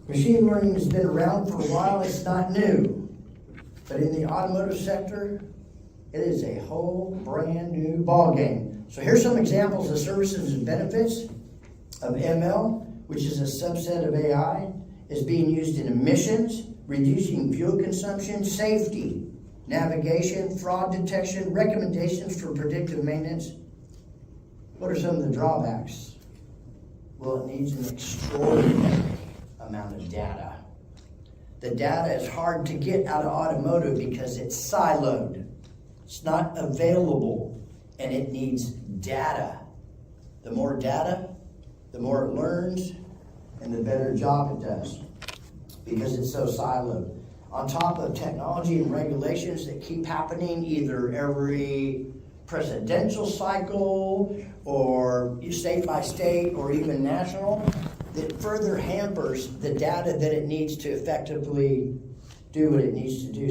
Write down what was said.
Machine learning has been around for a while, it's not new. But in the automotive sector, it is a whole brand new ballgame. So here's some examples of services and benefits of ML, which is a subset of AI, is being used in emissions, reducing fuel consumption, safety, navigation, fraud detection, recommendations for predictive maintenance. What are some of the drawbacks? Well, it needs an extraordinary amount of data. The data is hard to get out of automotive because it's siloed. It's not available, and it needs data. The more data, the more it learns, and the better job it does because it's so siloed. On top of technology and regulations that keep happening either every presidential cycle or state by state or even national, that further hampers the data that it needs to effectively do what it needs to do.